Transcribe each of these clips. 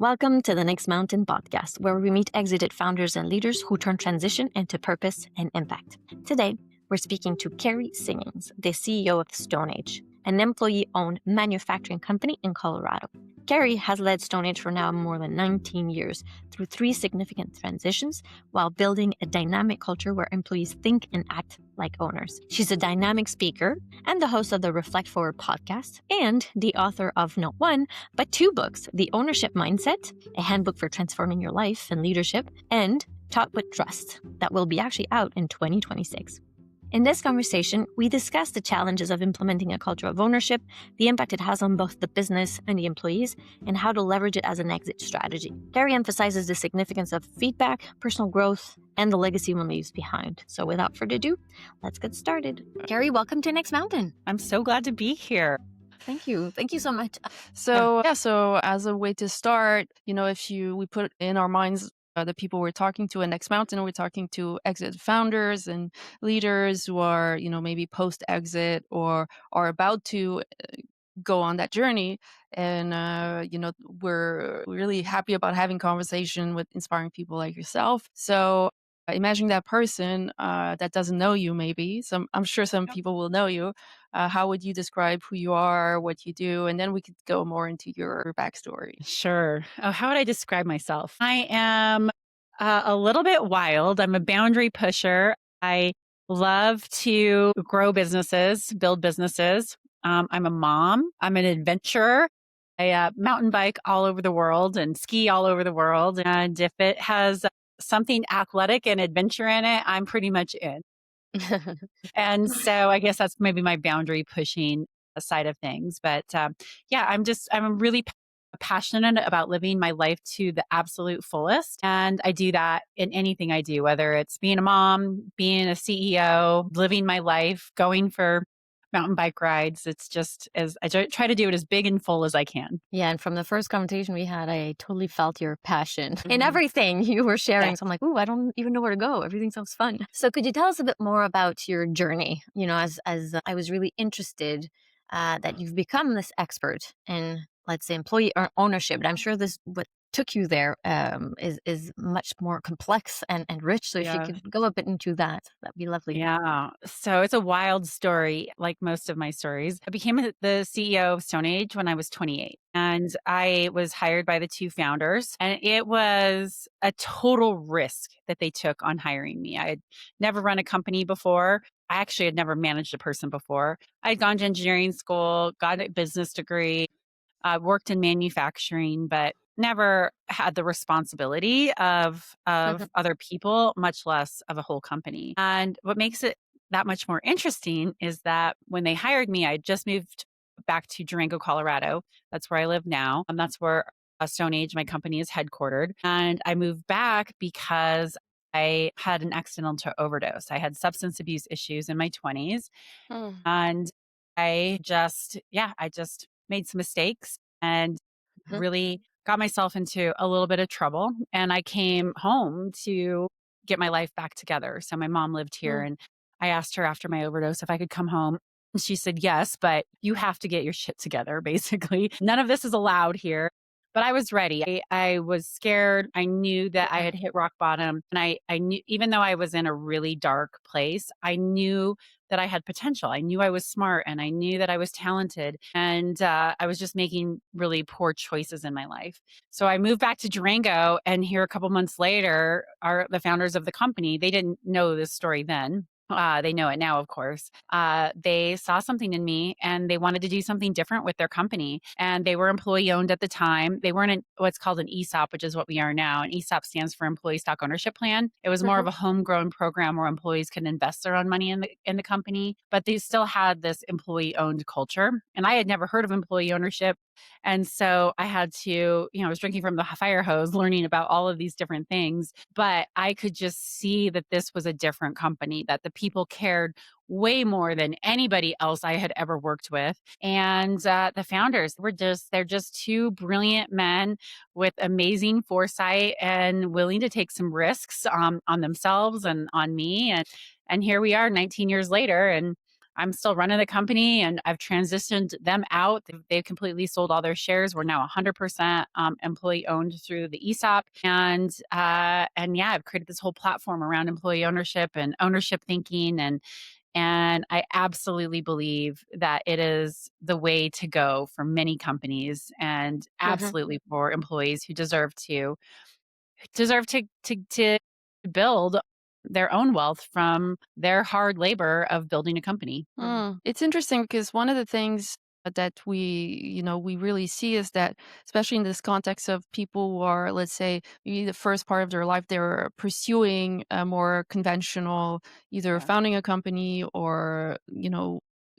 Welcome to the Next Mountain podcast, where we meet exited founders and leaders who turn transition into purpose and impact. Today, we're speaking to Kerry Siggins, the CEO of StoneAge, an employee-owned manufacturing company in Colorado. Kerry has led StoneAge for now more than 19 years through 3 significant transitions while building a dynamic culture where employees think and act like owners. She's a dynamic speaker and the host of the Reflect Forward podcast and the author of not one, but 2 books, The Ownership Mindset, a handbook for transforming your life and leadership, and Taught with Trust, that will be actually out in 2026. In this conversation, we discuss the challenges of implementing a culture of ownership, the impact it has on both the business and the employees, and how to leverage it as an exit strategy. Kerry emphasizes the significance of feedback, personal growth, and the legacy one leaves behind. So without further ado, let's get started. Kerry, welcome to Next Mountain. I'm so glad to be here. Thank you. Thank you so much. So as a way to start, we put in our minds the people we're talking to in Next Mountain, we're talking to exit founders and leaders who are, maybe post-exit or are about to go on that journey. And, we're really happy about having conversation with inspiring people like yourself. So imagine that person that doesn't know you, maybe. I'm sure some people will know you. How would you describe who you are, what you do? And then we could go more into your backstory. Sure. Oh, how would I describe myself? I am a little bit wild. I'm a boundary pusher. I love to grow businesses, build businesses. I'm a mom. I'm an adventurer. I mountain bike all over the world and ski all over the world. And if it has something athletic and adventure in it, I'm pretty much in. And so I guess that's maybe my boundary pushing side of things. But I'm really passionate about living my life to the absolute fullest. And I do that in anything I do, whether it's being a mom, being a CEO, living my life, going for mountain bike rides. It's just I try to do it as big and full as I can. Yeah, and from the first conversation we had, I totally felt your passion in everything you were sharing. Yeah. So I'm like, ooh, I don't even know where to go. Everything sounds fun. So could you tell us a bit more about your journey? As I was really interested that you've become this expert in, let's say, employee ownership. And I'm sure what took you there is much more complex and rich. So if you Yeah. could go a bit into that, that'd be lovely. Yeah. So it's a wild story, like most of my stories. I became the CEO of StoneAge when I was 28, and I was hired by the 2 founders, and it was a total risk that they took on hiring me. I had never run a company before. I actually had never managed a person before. I'd gone to engineering school, got a business degree, worked in manufacturing, but never had the responsibility of other people, much less of a whole company. And what makes it that much more interesting is that when they hired me, I just moved back to Durango, Colorado. That's where I live now. And that's where StoneAge, my company, is headquartered. And I moved back because I had an accidental overdose. I had substance abuse issues in my 20s. Hmm. And I just made some mistakes and Mhm. really got myself into a little bit of trouble. And I came home to get my life back together. So my mom lived here, Mm. and I asked her after my overdose if I could come home. And she said, yes, but you have to get your shit together, basically. None of this is allowed here. But I was ready. I was scared. I knew that I had hit rock bottom. And I knew, even though I was in a really dark place, I knew that I had potential. I knew I was smart, and I knew that I was talented. And I was just making really poor choices in my life. So I moved back to Durango, and here a couple months later, the founders of the company, they didn't know this story then. They know it now, of course. They saw something in me, and they wanted to do something different with their company. And they were employee owned at the time. They weren't what's called an ESOP, which is what we are now. An ESOP stands for Employee Stock Ownership Plan. It was more of a homegrown program where employees could invest their own money in the company, but they still had this employee owned culture. And I had never heard of employee ownership. And so I had to, I was drinking from the fire hose, learning about all of these different things. But I could just see that this was a different company, that the people cared way more than anybody else I had ever worked with. And the founders they're just 2 brilliant men with amazing foresight and willing to take some risks on themselves and on me. And here we are 19 years later. And I'm still running the company and I've transitioned them out. They've completely sold all their shares. We're now 100% employee owned through the ESOP. And yeah, I've created this whole platform around employee ownership and ownership thinking. And I absolutely believe that it is the way to go for many companies and Mhm. absolutely for employees who deserve to build their own wealth from their hard labor of building a company. It's interesting because one of the things that we really see is that, especially in this context of people who are, let's say, maybe the first part of their life, they're pursuing a more conventional, either Yeah. founding a company or,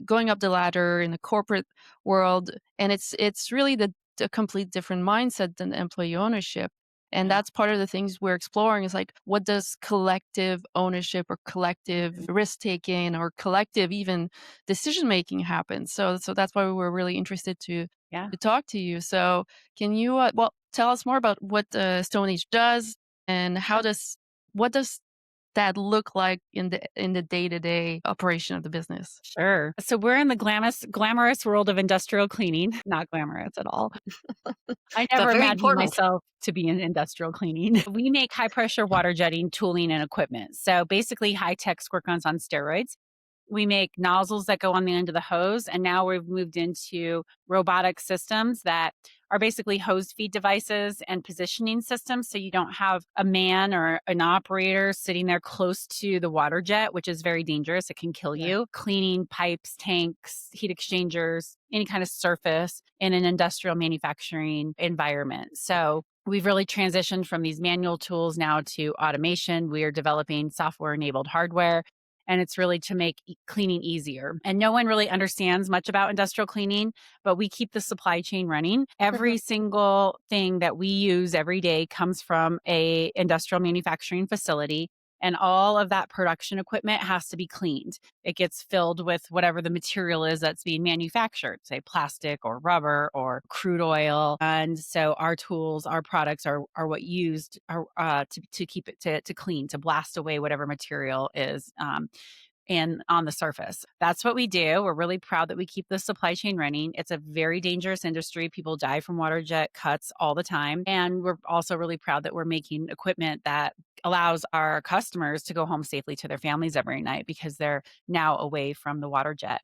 going up the ladder in the corporate world. And it's really the complete different mindset than employee ownership. And Yeah. that's part of the things we're exploring is like, what does collective ownership or collective Mhm. risk taking or collective even decision making happen? So that's why we were really interested Yeah. to talk to you. So can you tell us more about what StoneAge does and what does that look like in the day-to-day operation of the business? Sure. So we're in the glamorous world of industrial cleaning. Not glamorous at all. I But never very imagined important. myself to be in industrial cleaning. We make high pressure water jetting tooling and equipment. So basically high tech squirt guns on steroids. We make nozzles that go on the end of the hose. And now we've moved into robotic systems that are basically hose feed devices and positioning systems. So you don't have a man or an operator sitting there close to the water jet, which is very dangerous. It can kill Yeah. you. Cleaning pipes, tanks, heat exchangers, any kind of surface in an industrial manufacturing environment. So we've really transitioned from these manual tools now to automation. We are developing software enabled hardware and it's really to make cleaning easier. And no one really understands much about industrial cleaning, but we keep the supply chain running. Mhm. Every single thing that we use every day comes from a industrial manufacturing facility. And all of that production equipment has to be cleaned. It gets filled with whatever the material is that's being manufactured, say plastic or rubber or crude oil. And so our tools, our products are what used to keep it to clean, to blast away whatever material is and on the surface. That's what we do. We're really proud that we keep the supply chain running. It's a very dangerous industry. People die from water jet cuts all the time. And we're also really proud that we're making equipment that allows our customers to go home safely to their families every night because they're now away from the water jet.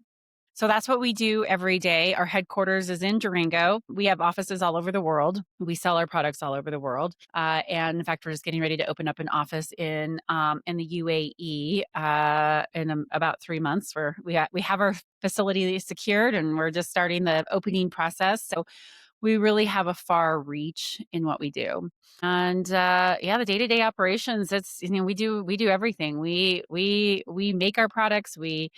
So that's what we do every day. Our headquarters is in Durango. We have offices all over the world. We sell our products all over the world. And in fact, we're just getting ready to open up an office in the UAE in about 3 months. Where we have our facility secured, and we're just starting the opening process. So we really have a far reach in what we do. And yeah, the day-to-day operations, it's we do everything. We make our products, we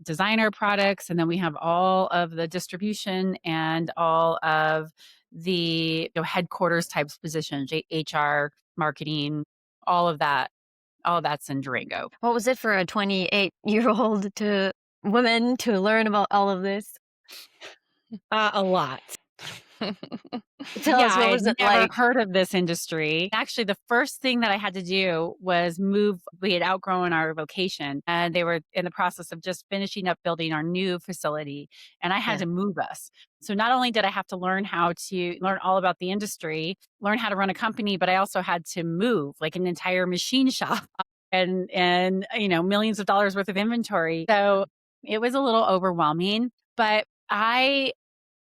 design our products, and then we have all of the distribution and all of the headquarters types positions, HR, marketing, all of that. All of that's in Durango. What was it for a 28-year-old to woman to learn about all of this? A lot. Tell Yeah, us, I what had was it never like? heard of this industry. Actually, the first thing that I had to do was move. We had outgrown our location and they were in the process of just finishing up building our new facility. And I had Yeah. to move us. So not only did I have to learn how to learn all about the industry, learn how to run a company, but I also had to move like an entire machine shop and millions of dollars worth of inventory. So it was a little overwhelming, but I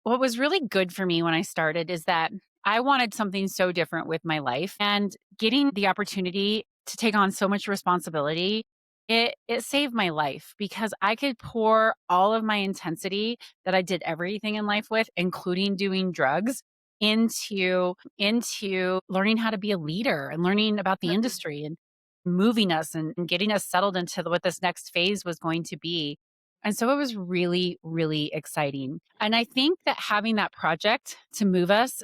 what was really good for me when I started is that I wanted something so different with my life and getting the opportunity to take on so much responsibility. It saved my life because I could pour all of my intensity that I did everything in life with, including doing drugs, into learning how to be a leader and learning about the Mhm. industry and moving us and getting us settled into what this next phase was going to be. And so it was really, really exciting. And I think that having that project to move us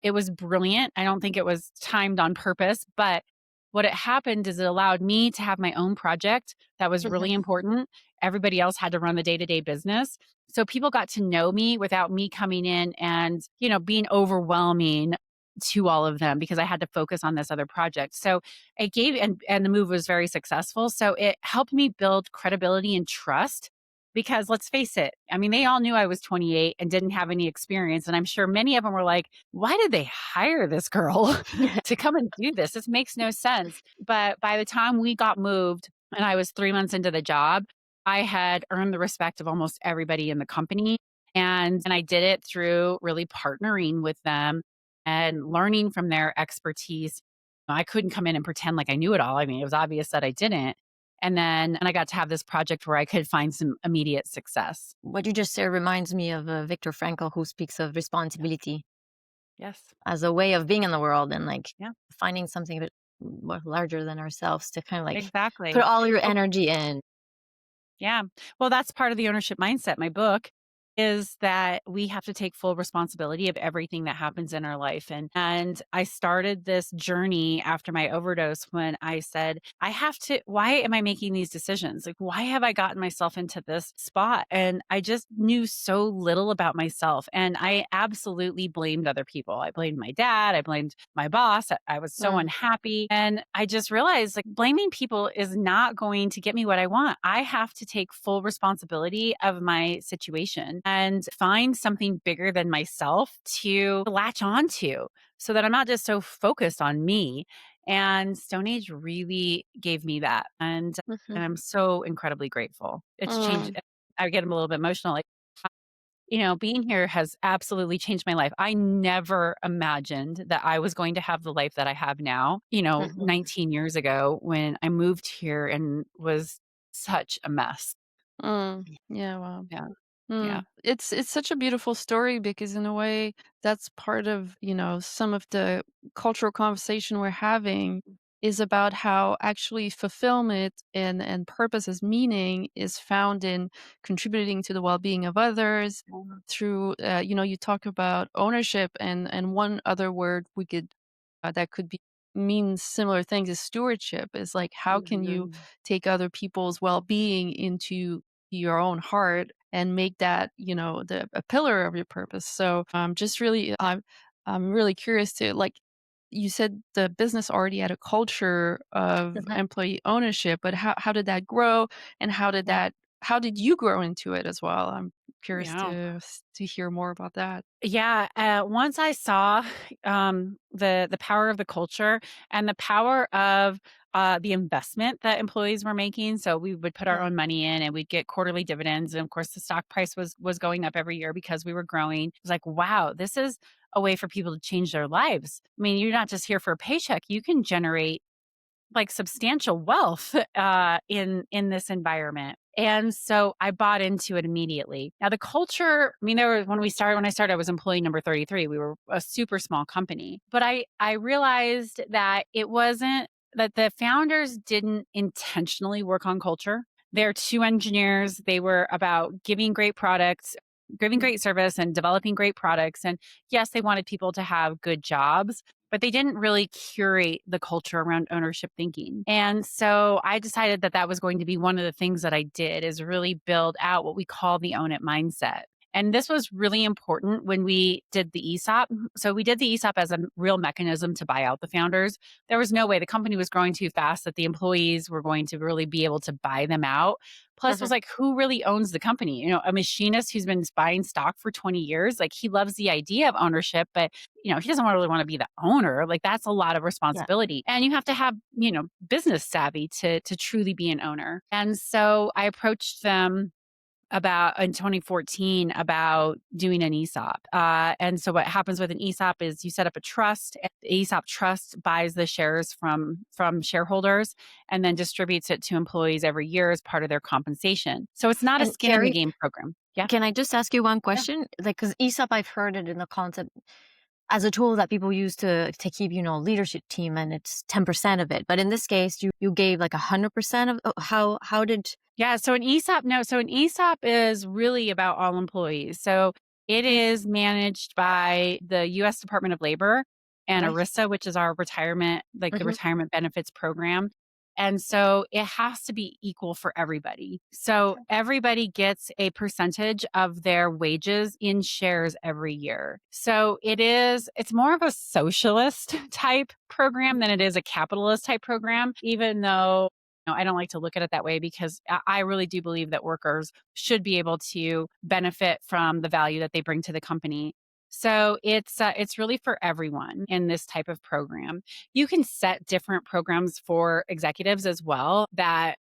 it was brilliant. I don't think it was timed on purpose, but what it happened is it allowed me to have my own project that was Mhm. really important. Everybody else had to run the day-to-day business. So people got to know me without me coming in and being overwhelming to all of them because I had to focus on this other project. So it gave, and the move was very successful. So it helped me build credibility and trust because let's face it, I mean, they all knew I was 28 and didn't have any experience. And I'm sure many of them were like, why did they hire this girl to come and do this? This makes no sense. But by the time we got moved and I was 3 months into the job, I had earned the respect of almost everybody in the company. And I did it through really partnering with them and learning from their expertise. I couldn't come in and pretend like I knew it all. I mean, it was obvious that I didn't. And I got to have this project where I could find some immediate success. What you just said reminds me of Viktor Frankl, who speaks of Yeah. responsibility Yes. as a way of being in the world and like Yeah. finding something a bit more larger than ourselves to kind of like put Exactly. all your Well, energy in. yeah. Well, that's part of the ownership mindset. My book is that we have to take full responsibility of everything that happens in our life. And I started this journey after my overdose when I said, I have to, why am I making these decisions? Like, why have I gotten myself into this spot? And I just knew so little about myself. And I absolutely blamed other people. I blamed my dad. I blamed my boss. I was so Mm, unhappy. And I just realized like blaming people is not going to get me what I want. I have to take full responsibility of my situation and find something bigger than myself to latch on to so that I'm not just so focused on me. And Stone Age really gave me that. And mhm, I'm so incredibly grateful. It's changed. mm, I get a little bit emotional. Like, being here has absolutely changed my life. I never imagined that I was going to have the life that I have now, mhm, 19 years ago when I moved here and was such a mess. Yeah, wow. Yeah. Yeah. It's such a beautiful story because in a way that's part of, some of the cultural conversation we're having is about how actually fulfillment and purpose as meaning is found in contributing to the well-being of others through you talk about ownership and one other word we could that could be mean similar things as stewardship is like how can you Mhm. take other people's well-being into your own heart and make that, a pillar of your purpose. So just really I'm really curious to like you said the business already had a culture of mhm. employee ownership, but how did that grow and Yeah. how did you grow into it as well? I'm curious Yeah. to hear more about that. Yeah, once I saw, the power of the culture and the power of, the investment that employees were making, so we would put our Yeah. own money in and we'd get quarterly dividends, and of course, the stock price was going up every year because we were growing. It was like, "Wow, this is a way for people to change their lives." I mean, you're not just here for a paycheck, you can generate like substantial wealth in this environment. And so I bought into it immediately. Now the culture, I mean, there were when I started, I was employee number 33. We were a super small company. But I realized that it wasn't that the founders didn't intentionally work on culture. They're two engineers. They were about giving great products, giving great service and developing great products. And yes, they wanted people to have good jobs, but they didn't really curate the culture around ownership thinking. And so I decided that that was going to be one of the things that I did is really build out what we call the own it mindset. And this was really important when we did the ESOP. So we did the ESOP as a real mechanism to buy out the founders. There was no way the company was growing too fast that the employees were going to really be able to buy them out. Plus, it was Mhm. like, who really owns the company? A machinist who's been buying stock for 20 years, like he loves the idea of ownership, but he doesn't really want to be the owner. Like that's a lot of Yeah. responsibility. And you have to have, business savvy to truly be an owner. And so I approached them about in 2014 about doing an ESOP. And so what happens with an ESOP is you set up a trust. And the ESOP trust buys the shares from shareholders and then distributes it to employees every year as part of their compensation. So it's not a And skin in the Carrie, game program. Yeah. can I just ask you one Yeah. question? Like, because ESOP, I've heard it in the concept as a tool that people use to keep, leadership team, and it's 10% of it. But in this case, you gave like 100% of how did. Yeah, so an ESOP, no, so an ESOP is really about all employees. So it Okay. is managed by the US Department of Labor and Right. ERISA, which is our retirement, like the Hmm. retirement benefits program. And so it has to be equal for everybody. So everybody gets a percentage of their wages in shares every year. So it's more of a socialist type program than it is a capitalist type program, even though I don't like to look at it that way because I really do believe that workers should be able to benefit from the value that they bring to the company. So it's really for everyone in this type of program. You can set different programs for executives as well that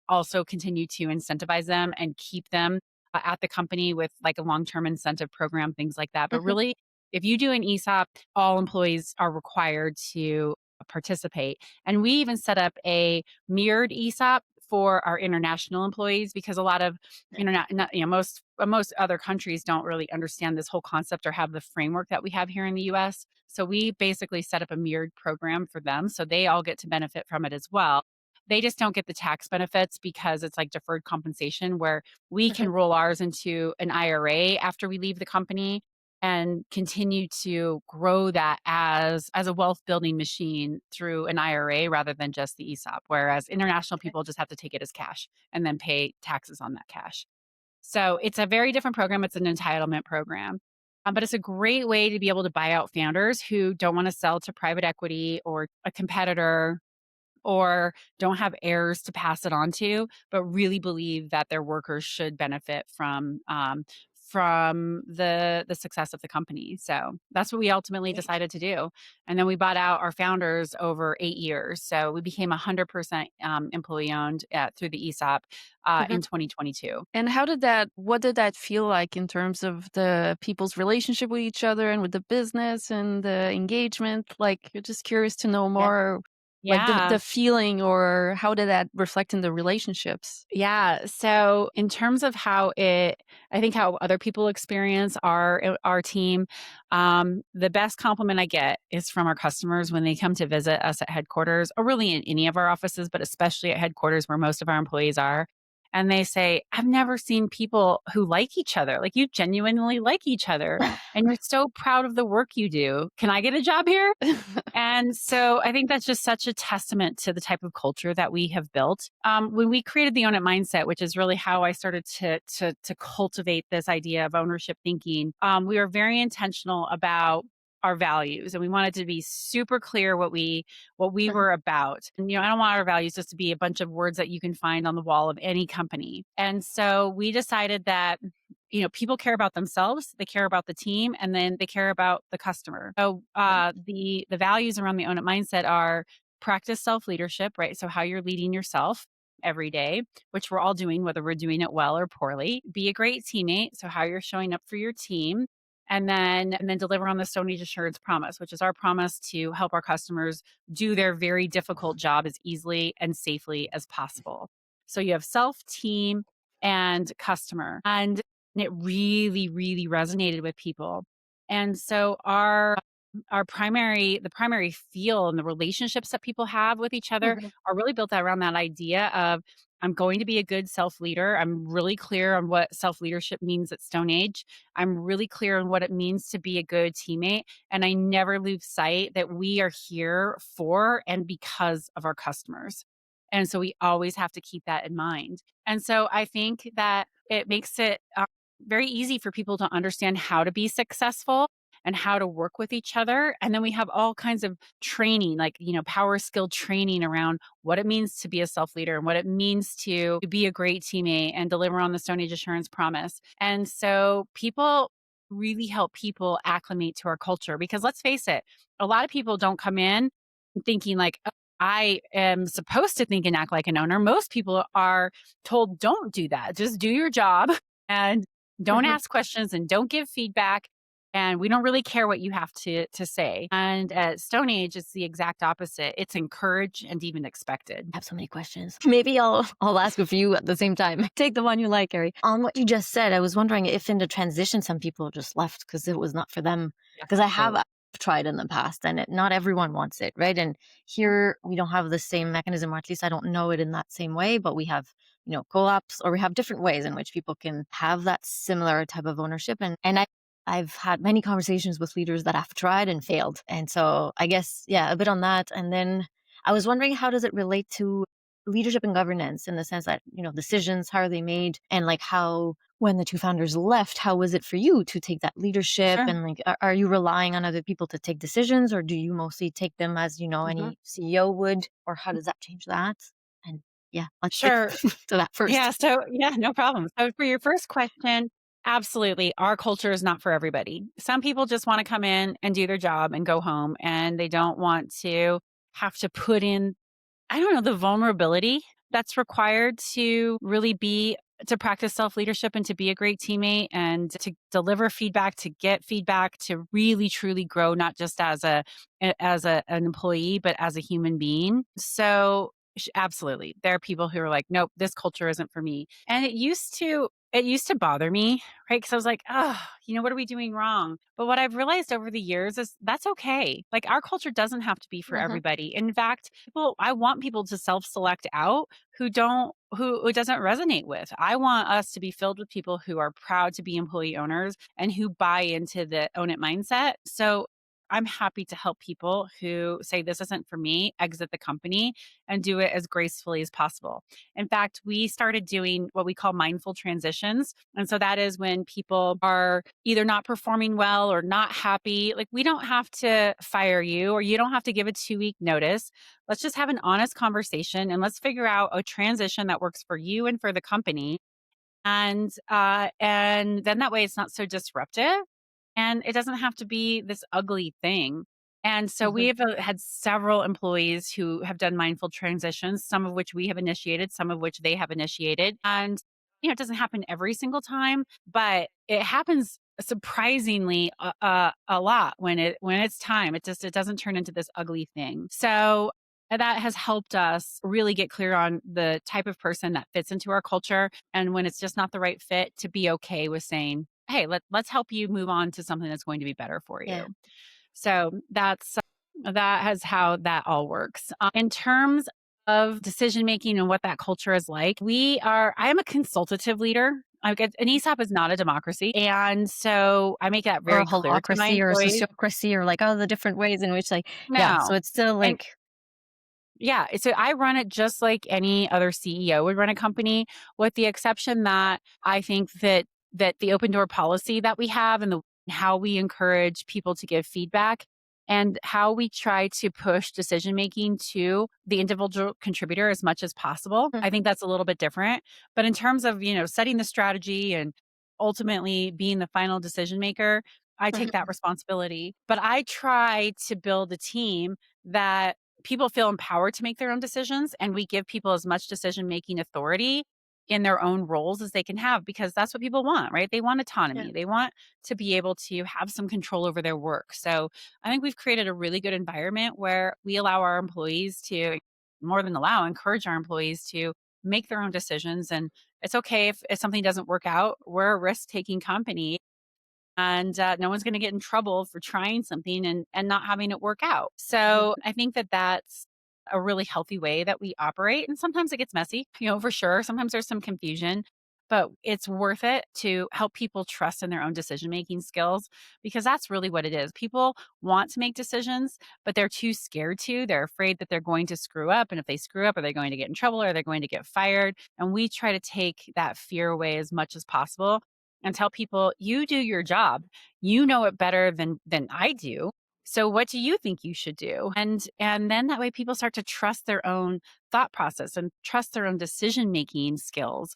also continue to incentivize them and keep them at the company with like a long-term incentive program, things like that. But Mhm. really, if you do an ESOP, all employees are required to participate. And we even set up a mirrored ESOP for our international employees because a lot of most other countries don't really understand this whole concept or have the framework that we have here in the US. So we basically set up a mirrored program for them so they all get to benefit from it as well. They just don't get the tax benefits because it's like deferred compensation where we can Mhm. roll ours into an IRA after we leave the company and continue to grow that as a wealth building machine through an IRA rather than just the ESOP, whereas international people just have to take it as cash and then pay taxes on that cash. So it's a very different program. It's an entitlement program. But it's a great way to be able to buy out founders who don't want to sell to private equity or a competitor or don't have heirs to pass it on to, but really believe that their workers should benefit from the success of the company. So that's what we ultimately decided to do. And then we bought out our founders over 8 years. So we became 100% employee owned through the ESOP Mhm. in 2022. And what did that feel like in terms of the people's relationship with each other and with the business and the engagement? Like, you're just curious to know Yeah. more, like Yeah. the feeling, or how did that reflect in the relationships? Yeah. So in terms of I think how other people experience our team, the best compliment I get is from our customers when they come to visit us at headquarters, or really in any of our offices, but especially at headquarters where most of our employees are. And they say, "I've never seen people who like each other. Like you genuinely like each other, and you're so proud of the work you do. Can I get a job here?" And so I think that's just such a testament to the type of culture that we have built. When we created the Own It mindset, which is really how I started to cultivate this idea of ownership thinking, we were very intentional about our values, and we wanted to be super clear what we Mhm. were about. And I don't want our values just to be a bunch of words that you can find on the wall of any company. And so we decided that people care about themselves, they care about the team, and then they care about the customer. So the values around the Own It mindset are practice self leadership, right? So how you're leading yourself every day, which we're all doing, whether we're doing it well or poorly. Be a great teammate, so how you're showing up for your team. And then deliver on the StoneAge Assurance Promise, which is our promise to help our customers do their very difficult job as easily and safely as possible. So you have self, team, and customer. And it really, really resonated with people. And so the primary feel and the relationships that people have with each other Mhm. are really built around that idea of I'm going to be a good self leader. I'm really clear on what self leadership means at Stone Age. I'm really clear on what it means to be a good teammate. And I never lose sight that we are here for and because of our customers. And so we always have to keep that in mind. And so I think that it makes it very easy for people to understand how to be successful and how to work with each other. And then we have all kinds of training, like, power skill training around what it means to be a self leader and what it means to be a great teammate and deliver on the Stone Age Assurance Promise. And so people really help people acclimate to our culture because let's face it, a lot of people don't come in thinking like, "Oh, I am supposed to think and act like an owner." Most people are told, don't do that. Just do your job and don't Mhm. ask questions and don't give feedback. And we don't really care what you have to say. And at Stone Age, it's the exact opposite. It's encouraged and even expected. I have so many questions. Maybe I'll ask a few at the same time. Take the one you like, Kerry. On what you just said, I was wondering if in the transition some people just left because it was not for them. Because I have Totally. tried in the past, and not everyone wants it, right? And here we don't have the same mechanism, or at least I don't know it in that same way. But we have co-ops, or we have different ways in which people can have that similar type of ownership. And I've had many conversations with leaders that have tried and failed. And so I guess, yeah, a bit on that. And then I was wondering, how does it relate to leadership and governance in the sense that, decisions, how are they made? And like how, when the two founders left, how was it for you to take that leadership? Sure. And like, are you relying on other people to take decisions, or do you mostly take them as, Mhm. any CEO would? Or how does that change that? And yeah, let's stick Sure. to that first. Yeah. So, yeah, no problem. So, for your first question, absolutely. Our culture is not for everybody. Some people just want to come in and do their job and go home, and they don't want to have to put in, I don't know, the vulnerability that's required to really to practice self leadership and to be a great teammate and to deliver feedback, to get feedback, to really truly grow, not just as an employee, but as a human being. So, absolutely, there are people who are like, nope, this culture isn't for me. And it used to bother me, right? Because I was like, oh, what are we doing wrong? But what I've realized over the years is that's okay. Like, our culture doesn't have to be for Hmm. everybody. In fact, I want people to self-select out who it doesn't resonate with. I want us to be filled with people who are proud to be employee owners and who buy into the own it mindset. So I'm happy to help people who say this isn't for me, exit the company and do it as gracefully as possible. In fact, we started doing what we call mindful transitions. And so that is when people are either not performing well or not happy. Like, we don't have to fire you, or you don't have to give a 2-week notice. Let's just have an honest conversation and let's figure out a transition that works for you and for the company. And then that way it's not so disruptive and it doesn't have to be this ugly thing. And so we Hmm. have had several employees who have done mindful transitions, some of which we have initiated, some of which they have initiated. And it doesn't happen every single time, but it happens surprisingly a lot when it's time. It doesn't turn into this ugly thing. So that has helped us really get clear on the type of person that fits into our culture, and when it's just not the right fit, to be okay with saying, hey, let's help you move on to something that's going to be better for Yeah. you. So that has how that all works. In terms of decision making and what that culture is like, I am a consultative leader. An ESOP is not a democracy. And so I make that Or a very clear to my holocracy or a employees. sociocracy, or like, the different ways in which, like, yeah. So No. it's still And like, yeah, so I run it just like any other CEO would run a company, with the exception that I think that the open door policy that we have, and how we encourage people to give feedback and how we try to push decision making to the individual contributor as much as possible. I think mhm, that's a little bit different. But in terms of, setting the strategy and ultimately being the final decision maker, I take that mhm, responsibility. But I try to build a team that people feel empowered to make their own decisions, and we give people as much decision making authority in their own roles as they can have, because that's what people want, right? They want yeah, autonomy. They want to be able to have some control over their work. So I think we've created a really good environment where we allow our employees to, more than allow, encourage our employees to make their own decisions. And it's okay if something doesn't work out. We're a risk taking company, and no one's going to get in trouble for trying something and not having it work out. mhm, So I think that that's a really healthy way that we operate. And sometimes it gets messy, for sure. Sometimes there's some confusion, but it's worth it to help people trust in their own decision making skills, because that's really what it is. People want to make decisions, but they're too scared to. They're afraid that they're going to screw up. And if they screw up, are they going to get in trouble, or are they going to get fired? And we try to take that fear away as much as possible and tell people, you do your job. You know it better than I do. So what do you think you should do? And then that way people start to trust their own thought process and trust their own decision making skills.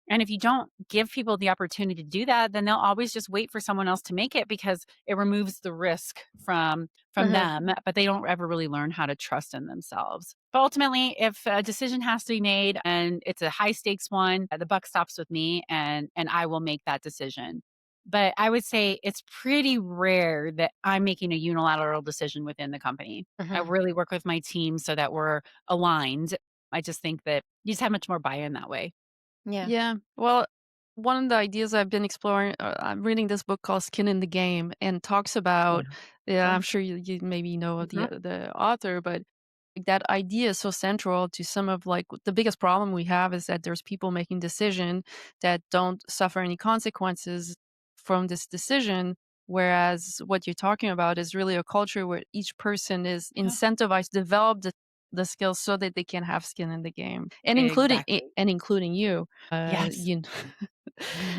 And if you don't give people the opportunity to do that, then they'll always just wait for someone else to make it, because it removes the risk from mhm, them, but they don't ever really learn how to trust in themselves. But ultimately, if a decision has to be made and it's a high stakes one, the buck stops with me, and I will make that decision. But I would say it's pretty rare that I'm making a unilateral decision within the company. I mhm, really work with my team so that we're aligned. I just think that you just have much more buy-in that way. yeah, Yeah. Well, one of the ideas I've been exploring, I'm reading this book called Skin in the Game, and talks Yeah. about, yeah, Okay. I'm sure you maybe know of Mhm. the author, but like, that idea is so central to some of like the biggest problem we have is that there's people making decision that don't suffer any consequences from this decision. Whereas what you're talking about is really a culture where each person is Yeah. incentivized, developed the skills so that they can have skin in the game, and Exactly. including you. Yes. You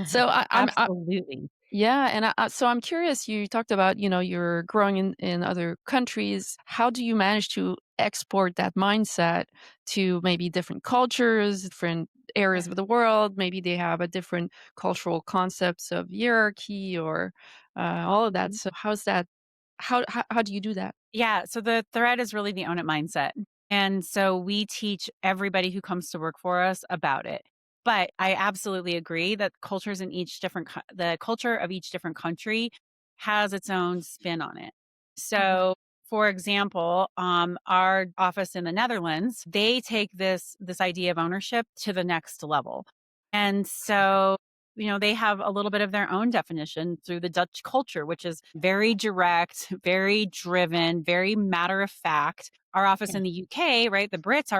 so I Absolutely. yeah, and so I'm curious. You talked about, you're growing in other countries. How do you manage to export that mindset to maybe different cultures, different areas of the world? Maybe they have a different cultural concepts of hierarchy or all of that. So how's that? How do you do that? Yeah. So the thread is really the own it mindset. And so we teach everybody who comes to work for us about it. But I absolutely agree that cultures in each different, the culture of each different country has its own spin on it. Mhm. So, for example, our office in the Netherlands, they take this idea of ownership to the next level. And so they have a little bit of their own definition through the Dutch culture, which is very direct, very driven, very matter of fact. Our office in the UK, right? The Brits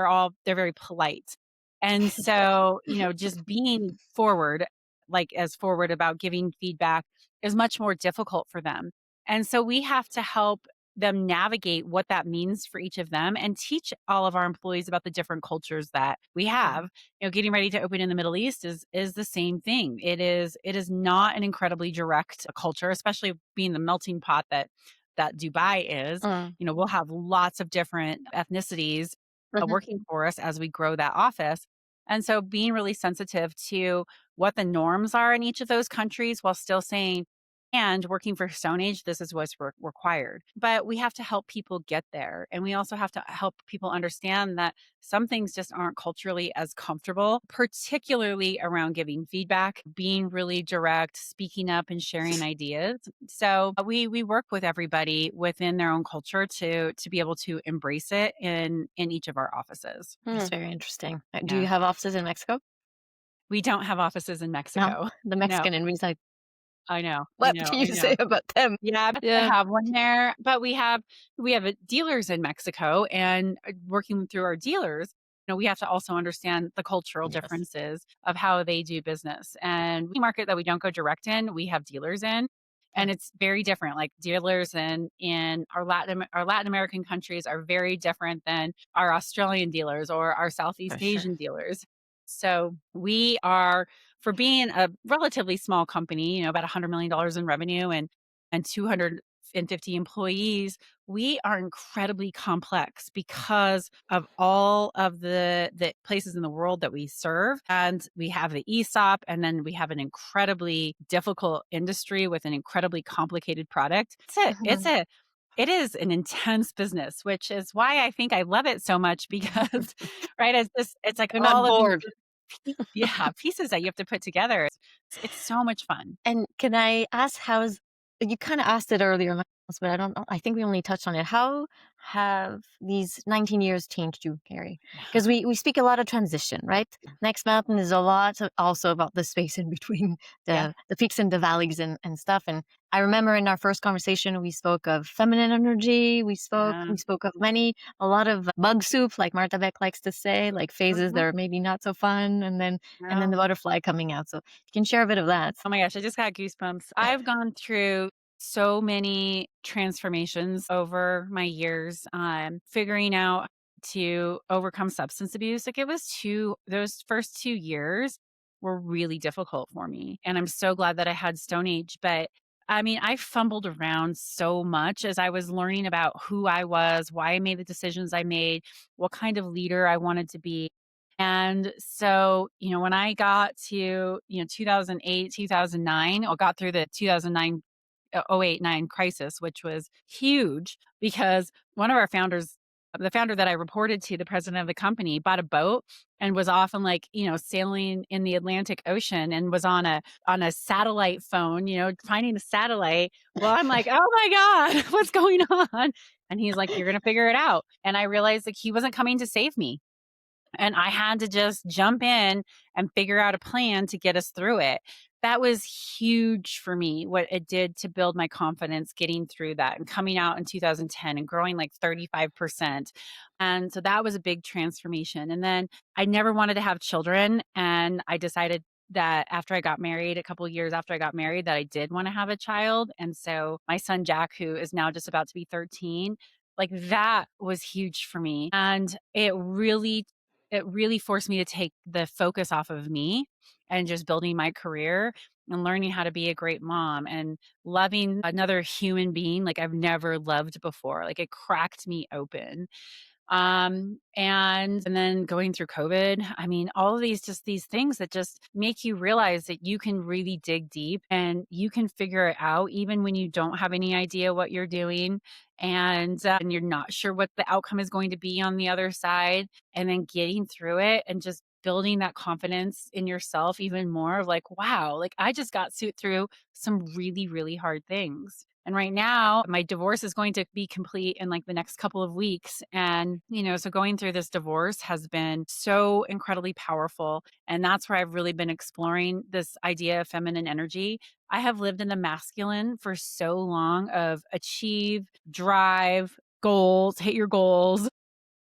they're very polite. And so, just being forward, like as forward about giving feedback is much more difficult for them. And so we have to help them navigate what that means for each of them and teach all of our employees about the different cultures that we have. Getting ready to open in the Middle East is the same thing. It is not an incredibly direct culture, especially being the melting pot that Dubai is. Mm, We'll have lots of different ethnicities mhm, working for us as we grow that office. And so being really sensitive to what the norms are in each of those countries while still saying, and working for StoneAge, this is what's required. But we have to help people get there. And we also have to help people understand that some things just aren't culturally as comfortable, particularly around giving feedback, being really direct, speaking up and sharing ideas. So we work with everybody within their own culture to be able to embrace it in each of our offices. That's very interesting. Do you Yeah. have offices in Mexico? We don't have offices in No, Mexico. the No. Mexican and he's like, I know. I what know. can I you say know. about them? Yeah, but I yeah. have one there, but we have dealers in Mexico, and working through our dealers, we have to also understand the cultural Yes. differences of how they do business. And we market that we don't go direct in, we have dealers in, Yeah, and it's very different. Like dealers in our Latin American countries are very different than our Australian dealers or our for Southeast sure. Asian dealers. So we are, for being a relatively small company, about $100 million in revenue and 250 employees, we are incredibly complex because of all of the places in the world that we serve. And we have the ESOP, and then we have an incredibly difficult industry with an incredibly complicated product. Mhm. It is an intense business, which is why I think I love it so much because, right, it's like You're not all of these bored. yeah, pieces that you have to put together. It's so much fun. And can I ask how's you kind of asked it earlier, but I don't know. I think we only touched on it. How have these 19 years changed you, Carrie? Yeah. Because we speak a lot of transition, right? Next Mountain is a lot also about the space in between Yeah. the peaks and the valleys and stuff. And I remember in our first conversation we spoke of feminine energy. We spoke Yeah. we spoke of a lot of bug soup, like Marta Beck likes to say, like phases that Mhm. are maybe not so fun, and then Yeah. the butterfly coming out. So you can share a bit of that. Oh my gosh, I just got goosebumps. I've gone through so many transformations over my years, figuring out to overcome substance abuse. Like those first 2 years were really difficult for me. And I'm so glad that I had Stone Age. But I mean, I fumbled around so much as I was learning about who I was, why I made the decisions I made, what kind of leader I wanted to be. And so, when I got to, 2008, 2009, or got through the 2009, 08-09 crisis, which was huge because one of our founders, the founder that I reported to, the president of the company, bought a boat and was often like, sailing in the Atlantic Ocean and was on a satellite phone, finding the satellite. Well, I'm like, oh my God, what's going on? And he's like, you're gonna figure it out. And I realized like he wasn't coming to save me. And I had to just jump in and figure out a plan to get us through it. That was huge for me, what it did to build my confidence getting through that and coming out in 2010 and growing like 35%. And so that was a big transformation. And then I never wanted to have children. And I decided that after I got married, a couple of years after I got married, that I did want to have a child. And so my son, Jack, who is now just about to be 13, Like that was huge for me. And it really forced me to take the focus off of me and just building my career and learning how to be a great mom and loving another human being like I've never loved before. Like it cracked me open. And then going through COVID, I mean, all of these things that just make you realize that you can really dig deep and you can figure it out even when you don't have any idea what you're doing and you're not sure what the outcome is going to be on the other side, and then getting through it and just building that confidence in yourself even more of like, wow, like I just got through some really, really hard things. And right now, my divorce is going to be complete in like the next couple of weeks. And, so going through this divorce has been so incredibly powerful. And that's where I've really been exploring this idea of feminine energy. I have lived in the masculine for so long of achieve, drive, goals, hit your goals,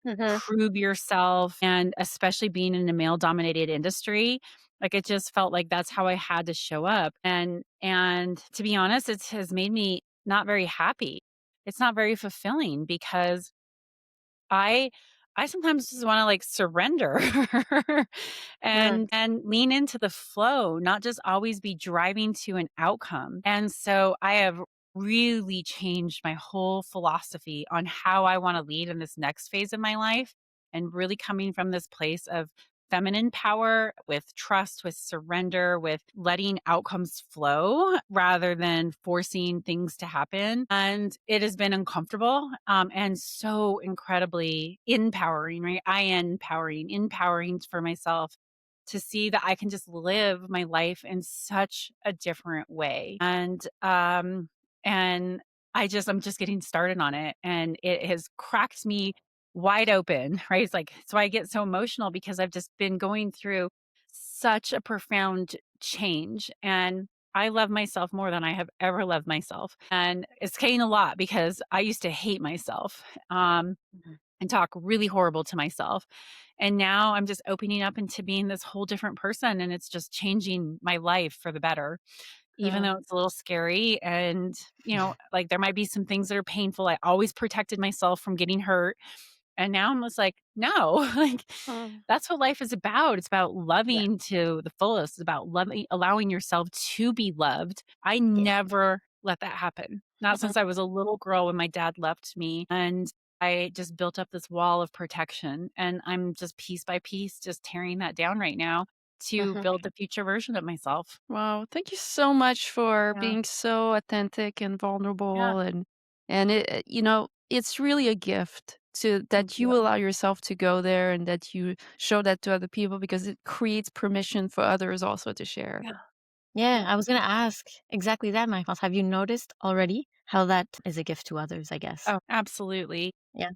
Mhm. prove yourself, and especially being in a male dominated industry, like it just felt like that's how I had to show up. And to be honest, it has made me not very happy. It's not very fulfilling because I I sometimes just want to like surrender Mm. and lean into the flow, not just always be driving to an outcome. And so I have really changed my whole philosophy on how I want to lead in this next phase of my life, and really coming from this place of feminine power with trust, with surrender, with letting outcomes flow rather than forcing things to happen. And it has been uncomfortable, and so incredibly empowering, right? Empowering for myself to see that I can just live my life in such a different way. And I'm just getting started on it, and it has cracked me wide open, right? It's like, so I get so emotional because I've just been going through such a profound change, and I love myself more than I have ever loved myself. And it's getting a lot because I used to hate myself, Mhm. and talk really horrible to myself. And now I'm just opening up into being this whole different person, and it's just changing my life for the better, even Mm. though it's a little scary. And, like there might be some things that are painful. I always protected myself from getting hurt. And now I'm just like, no, like Mm. that's what life is about. It's about Yeah. loving to the fullest. It's about loving, allowing yourself to be loved. I Yes. never let that happen. Not Mhm. since I was a little girl when my dad left me. And I just built up this wall of protection. And I'm just piece by piece, just tearing that down right now to Mhm. build the future version of myself. Wow, thank you so much for Yeah. being so authentic and Yeah. vulnerable, and it's really a gift to Thank that you. you allow yourself to go there and that you show that to other people because it creates permission for others also to share. Yeah. Yeah, Yeah. I was gonna ask exactly that, Michael. Have you noticed already how that is a gift to others, I guess? Oh, absolutely. Yeah.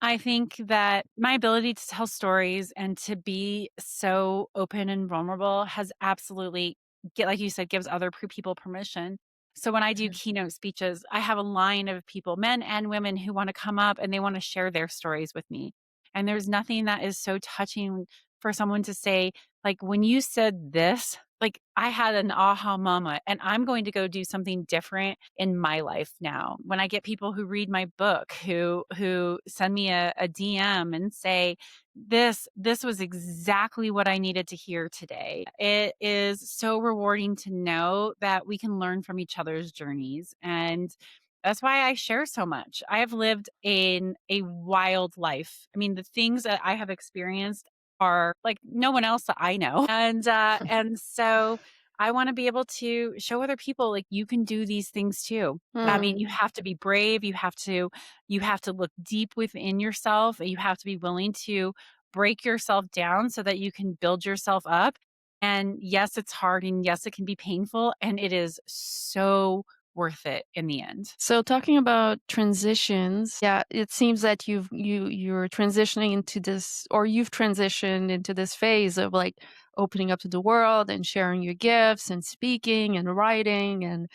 I think that my ability to tell stories and to be so open and vulnerable has absolutely, like you said, gives other people permission. So when I do Mhm. keynote speeches, I have a line of people, men and women, who want to come up and they want to share their stories with me. And there's nothing that is so touching for someone to say, like, when you said this, like I had an aha moment, and I'm going to go do something different in my life now. When I get people who read my book, who send me a DM and say, this was exactly what I needed to hear today. It is so rewarding to know that we can learn from each other's journeys. And that's why I share so much. I have lived in a wild life. I mean, the things that I have experienced are like no one else that I know. And so I want to be able to show other people like you can do these things too. I Mm. mean, you have to be brave, you have to look deep within yourself, and you have to be willing to break yourself down so that you can build yourself up. And yes, it's hard, and yes, it can be painful, and it is so worth it in the end. So talking about transitions, yeah, it seems that you're transitioning into this, or you've transitioned into this phase of like opening up to the world and sharing your gifts and speaking and writing and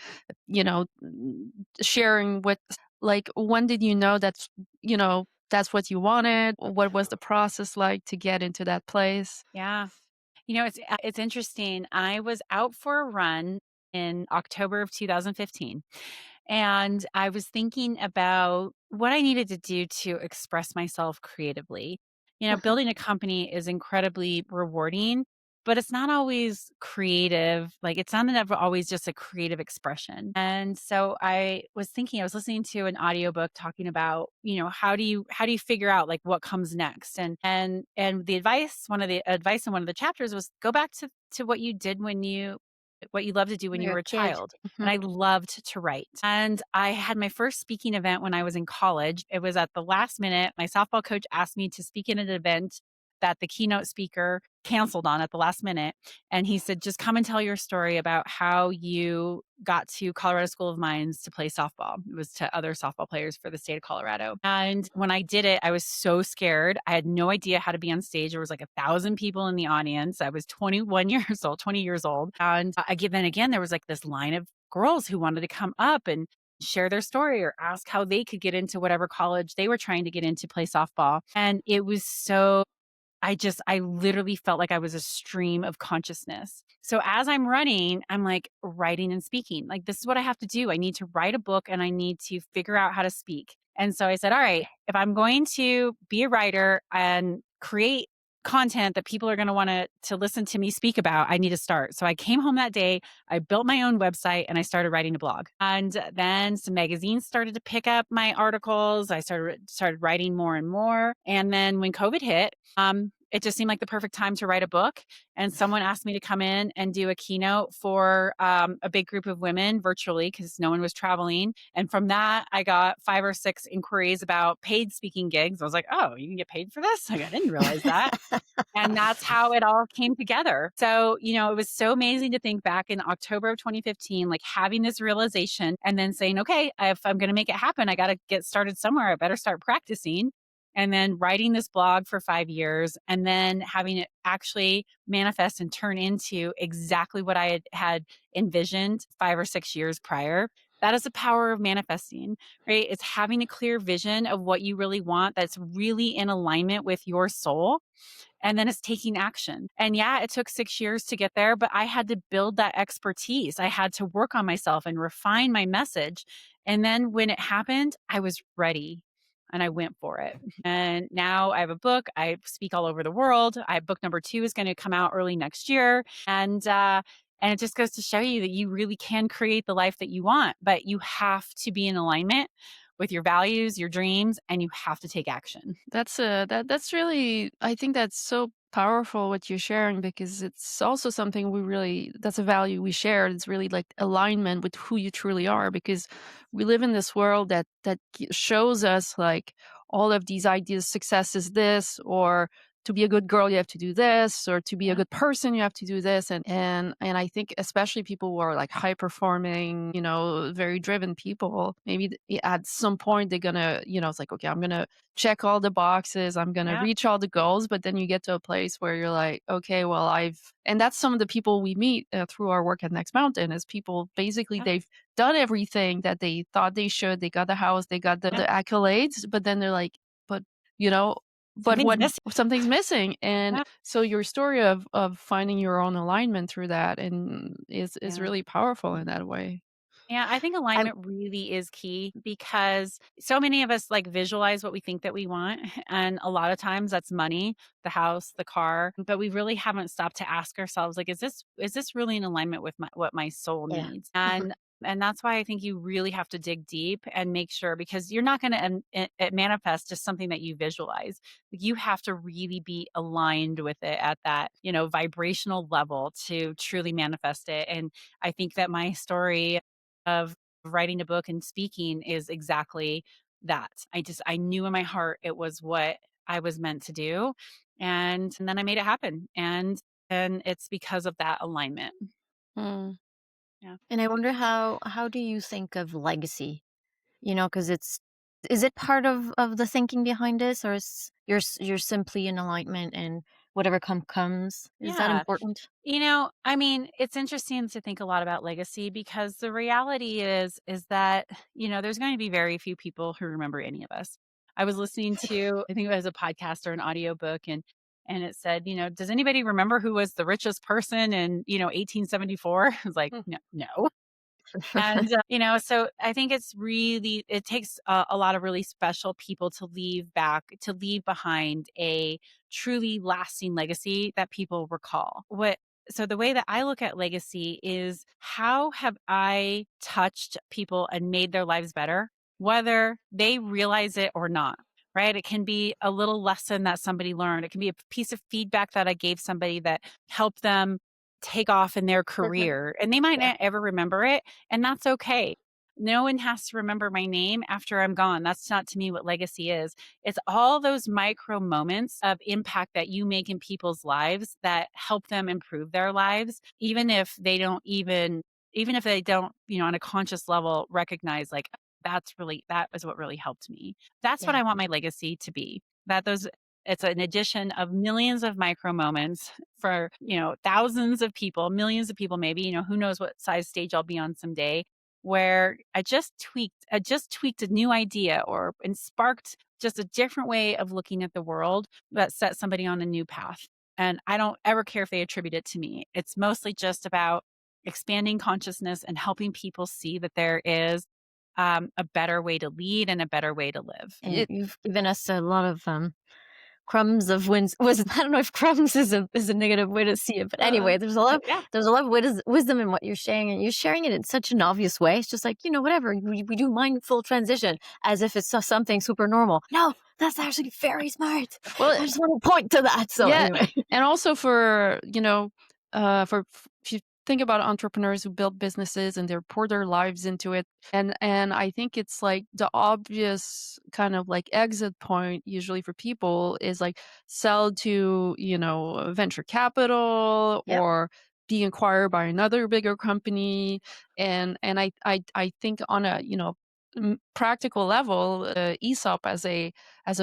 sharing what, like, when did you know that's what you wanted? What was the process like to get into that place? Yeah. It's interesting. I was out for a run in October of 2015, and I was thinking about what I needed to do to express myself creatively. Mhm. Building a company is incredibly rewarding, but it's not always creative. Like it's not ever always just a creative expression. And so I was listening to an audiobook talking about, how do you figure out like what comes next? And one of the advice in one of the chapters was go back to what you loved to do when you You're were a a kid. child. And Mhm. I loved to write. And I had my first speaking event when I was in college. It was at the last minute. My softball coach asked me to speak in an event that the keynote speaker canceled on at the last minute. And he said, just come and tell your story about how you got to Colorado School of Mines to play softball. It was to other softball players for the state of Colorado. And when I did it, I was so scared. I had no idea how to be on stage. There was like 1,000 people in the audience. I was 21 years old, 20 years old. And then again, there was like this line of girls who wanted to come up and share their story or ask how they could get into whatever college they were trying to get into play softball. And it was so I literally felt like I was a stream of consciousness. So as I'm running, I'm like writing and speaking. Like, this is what I have to do. I need to write a book and I need to figure out how to speak. And so I said, all right, if I'm going to be a writer and create content that people are going to want to listen to me speak about, I need to start. So I came home that day, I built my own website and I started writing a blog. And then some magazines started to pick up my articles. I started writing more and more. And then when COVID hit, it just seemed like the perfect time to write a book. And someone asked me to come in and do a keynote for a big group of women virtually because no one was traveling. And from that, I got 5 or 6 inquiries about paid speaking gigs. I was like, oh, you can get paid for this? Like, I didn't realize that. And that's how it all came together. So, it was so amazing to think back in October of 2015, like having this realization and then saying, okay, if I'm going to make it happen, I got to get started somewhere. I better start practicing. And then writing this blog for 5 years and then having it actually manifest and turn into exactly what I had envisioned 5 or 6 years prior. That is the power of manifesting, right? It's having a clear vision of what you really want that's really in alignment with your soul, and then it's taking action. And yeah, it took 6 years to get there, but I had to build that expertise. I had to work on myself and refine my message. And then when it happened, I was ready and I went for it. And now I have a book. I speak all over the world. Book number 2 is going to come out early next year. And it just goes to show you that you really can create the life that you want, but you have to be in alignment with your values, your dreams, and you have to take action. That's really, I think that's so powerful what you're sharing, because it's also something we really, that's a value we share. It's really like alignment with who you truly are, because we live in this world that shows us like all of these ideas. Success is this, or to be a good girl you have to do this, or to be a Yeah. good person you have to do this. And I think especially people who are like high performing, very driven people, maybe at some point they're gonna, it's like, okay, I'm gonna check all the boxes, I'm gonna Yeah. reach all the goals. But then you get to a place where you're like, okay, well, and that's some of the people we meet through our work at Next Mountain, is people basically Yeah. they've done everything that they thought they should. They got the house, they got the Yeah. accolades, but then they're like, but you know, but Something's what missing. something's missing. And Yeah. so your story of finding your own alignment through that and is Yeah. really powerful in that way. Yeah, I think I'm alignment really is key because so many of us like visualize what we think that we want. And a lot of times that's money, the house, the car, but we really haven't stopped to ask ourselves, like, is this really in alignment with what my soul yeah. needs? Mhm. And that's why I think you really have to dig deep and make sure, because you're not going to manifest just something that you visualize. Like, you have to really be aligned with it at that, vibrational level to truly manifest it. And I think that my story of writing a book and speaking is exactly that. I knew in my heart it was what I was meant to do. And then I made it happen. And it's because of that alignment. Mm. Yeah. And I wonder how do you think of legacy? Because is it part of the thinking behind this, or is you're simply in alignment and whatever comes? Is that Yeah. important? I mean, it's interesting to think a lot about legacy because the reality is that, there's going to be very few people who remember any of us. I was listening to, I think it was a podcast or an audiobook, and it said, does anybody remember who was the richest person in, 1874? I was like, Hmm. no, no. And, so I think it takes a lot of really special people to leave behind a truly lasting legacy that people recall. So the way that I look at legacy is, how have I touched people and made their lives better, whether they realize it or not? Right? It can be a little lesson that somebody learned. It can be a piece of feedback that I gave somebody that helped them take off in their Mhm. career, and they might Yeah. not ever remember it, and that's okay. No one has to remember my name after I'm gone. That's not, to me, what legacy is. It's all those micro moments of impact that you make in people's lives that help them improve their lives, even if they don't, on a conscious level recognize, like, that is what really helped me. That's what Yeah. I want my legacy to be. That those It's an addition of millions of micro moments for, thousands of people, millions of people, maybe, who knows what size stage I'll be on someday, where I just tweaked a new idea, and sparked just a different way of looking at the world that set somebody on a new path. And I don't ever care if they attribute it to me. It's mostly just about expanding consciousness and helping people see that there is a better way to lead and a better way to live. And It you've given us a lot of crumbs of wins was I don't know if crumbs is a negative way to see it, but uh, anyway, Yeah. there's a lot of wisdom in what you're sharing, and you're sharing it in such an obvious way. It's just like, whatever, we do mindful transition as if it's something super normal. No, that's actually very smart. well, I just want to point to that. So yeah, anyway. and also for, if you think about entrepreneurs who build businesses and they pour their lives into it, and I think it's like the obvious kind of like exit point usually for people is like sell to, venture capital Yep. or be acquired by another bigger company, and I think on a, practical level, ESOP as a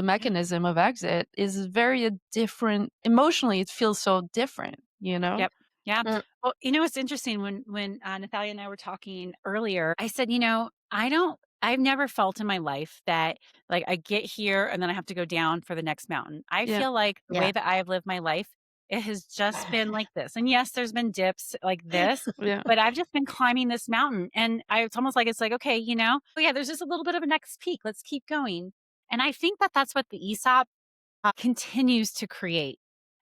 mechanism of exit is very different emotionally. It feels so different, you know? Yep. Yeah. Mm. Well, it's interesting, when Natalia and I were talking earlier, I said, I've never felt in my life that, like, I get here and then I have to go down for the next mountain. I Yeah, feel like the Yeah. way that I have lived my life, it has just been like this. And yes, there's been dips like this, yeah. but I've just been climbing this mountain. And it's like, okay, oh yeah, there's just a little bit of a next peak. Let's keep going. And I think that that's what the ESOP continues to create,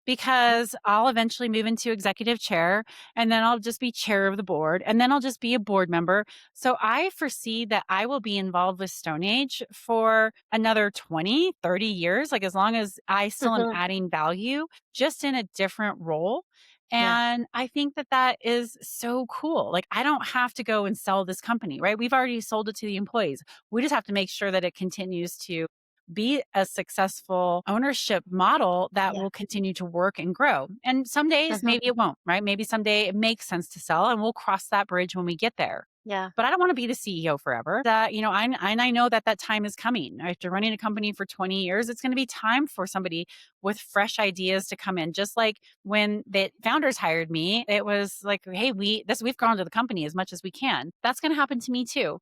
because I'll eventually move into executive chair, and then I'll just be chair of the board, and then I'll just be a board member. So I foresee that I will be involved with StoneAge for another 20, 30 years, like, as long as I still am Mhm. adding value, just in a different role. Yeah. And I think that that is so cool. Like, I don't have to go and sell this company, right? We've already sold it to the employees. We just have to make sure that it continues to be a successful ownership model that Yeah. will continue to work and grow. And some days, Mhm. maybe it won't, right? Maybe someday it makes sense to sell, and we'll cross that bridge when we get there. Yeah. But I don't want to be the CEO forever. I know that that time is coming. After running a company for 20 years, it's going to be time for somebody with fresh ideas to come in. Just like when the founders hired me, it was like, hey, we've grown to the company as much as we can. That's going to happen to me too.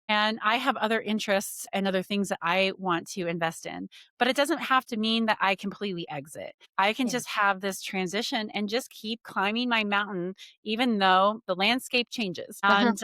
And I have other interests and other things that I want to invest in. But it doesn't have to mean that I completely exit. I can Yeah. just have this transition and just keep climbing my mountain, even though the landscape changes. Mhm. And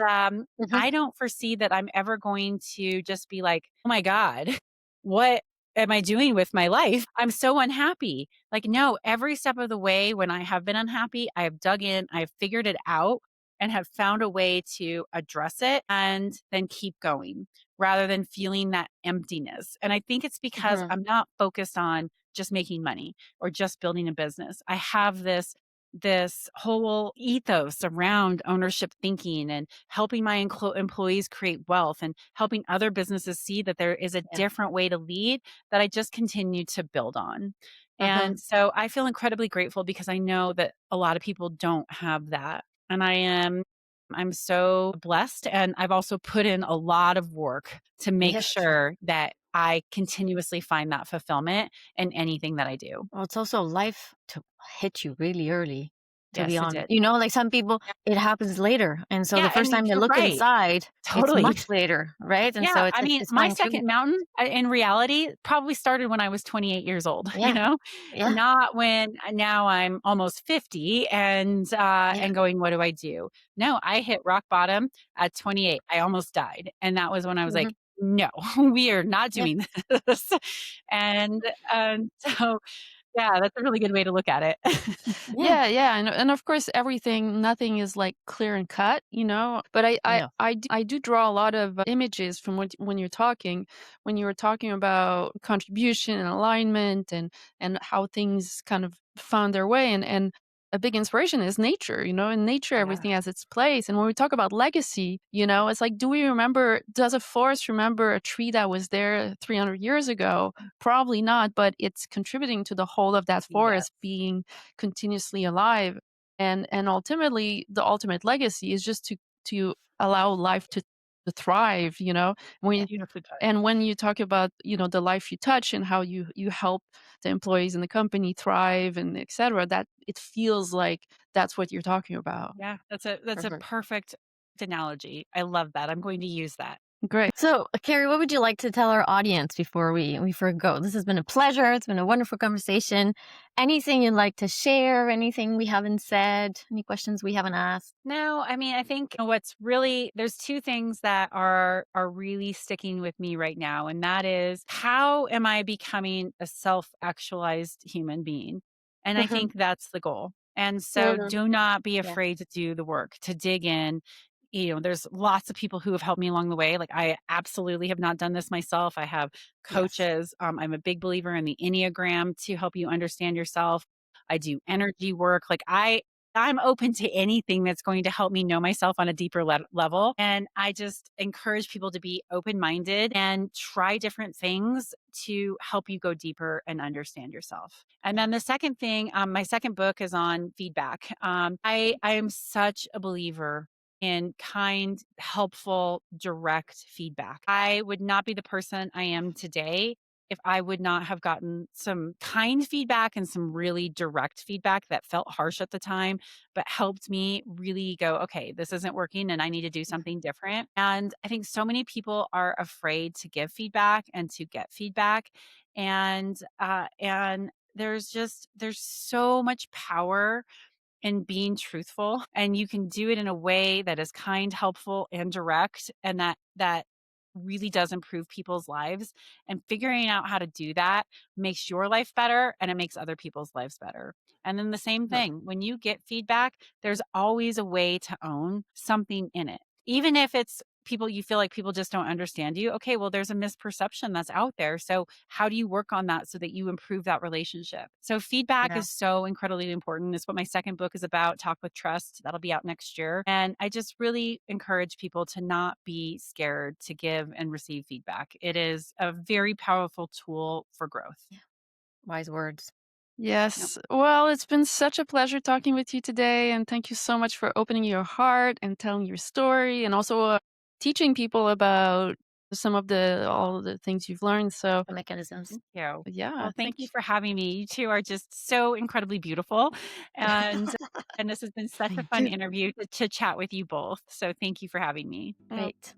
Mhm. I don't foresee that I'm ever going to just be like, oh my God, what am I doing with my life? I'm so unhappy. Like, no, every step of the way when I have been unhappy, I have dug in, I've figured it out, and have found a way to address it and then keep going, rather than feeling that emptiness. And I think it's because Mhm. I'm not focused on just making money or just building a business. I have this whole ethos around ownership thinking and helping my employees create wealth, and helping other businesses see that there is a Yeah. different way to lead, that I just continue to build on. Mhm. And so I feel incredibly grateful, because I know that a lot of people don't have that. And I'm so blessed, and I've also put in a lot of work to make Yes. sure that I continuously find that fulfillment in anything that I do. Well, it's also life to hit you really early. to be Yes, it honest. did. Like some people, it happens later. And so the Yeah, first time they you're look right. inside, it's Totally. much later, right? And so Yeah, it's I like, mean, it's my fine too. second mountain, in reality, probably started when I was 28 years old, Yeah. Yeah. Not when now I'm almost 50 Yeah. and going, "What do I do?" No, I hit rock bottom at 28. I almost died, and that was when I was like, Hmm. "No, we are not Yeah. doing this." And, so, yeah, that's a really good way to look at it. Yeah. Yeah, yeah, and of course, nothing is like clear and cut, you know. But No. I do draw a lot of images from when you're talking, when you were talking about contribution and alignment and how things kind of found their way, and a big inspiration is nature. In nature, Yeah. everything has its place. And when we talk about legacy, it's like, does a forest remember a tree that was there 300 years ago? Probably not, but it's contributing to the whole of that Yes. forest being continuously alive. And ultimately, the ultimate legacy is just to allow life to thrive. Yeah. when Beautifully put. and when you talk about the life you touch and how you help the employees in the company thrive and etc., that it feels like that's what you're talking about. Yeah, that's a Perfect. perfect analogy. I love that. I'm going to use that. Great. So, Carrie, what would you like to tell our audience before we forgo? This has been a pleasure. It's been a wonderful conversation. Anything you'd like to share? Anything we haven't said? Any questions we haven't asked? No, I mean, I think what's really there's two things that are really sticking with me right now, and that is how am I becoming a self-actualized human being? And I think that's the goal. And so Mhm. do not be Yeah. afraid to do the work, to dig in. There's lots of people who have helped me along the way. Like I absolutely have not done this myself. I have Yes. coaches. I'm a big believer in the Enneagram to help you understand yourself. I do energy work. I'm open to anything that's going to help me know myself on a deeper level. And I just encourage people to be open minded and try different things to help you go deeper and understand yourself. And Yeah. then the second thing, my second book is on feedback. I am such a believer in kind, helpful, direct feedback. I would not be the person I am today if I would not have gotten some kind feedback and some really direct feedback that felt harsh at the time, but helped me really go, okay, this isn't working and I need to do something different. And I think so many people are afraid to give feedback and to get feedback. And there's so much power in being truthful, and you can do it in a way that is kind, helpful, and direct, and that really does improve people's lives. And figuring out how to do that makes your life better and it makes other people's lives better. And then the same Mhm. thing, when you get feedback, there's always a way to own something in it. Even if it's people you feel like people just don't understand you. Okay, well, there's a misperception that's out there. So, how do you work on that so that you improve that relationship? So, feedback Yeah. is so incredibly important. It's what my second book is about, Talk with Trust. That'll be out next year. And I just really encourage people to not be scared to give and receive feedback. It is a very powerful tool for growth. Wise words. Yep. Yes. Well, it's been such a pleasure talking with you today. And thank you so much for opening your heart and telling your story and also teaching people about all of the things you've learned. So, The mechanisms. Thank you. yeah, Well, thank thank you you. for having me. You two are just so incredibly beautiful. And and this has been such a Thank fun you. interview to chat with you both. So thank you for having me. Great.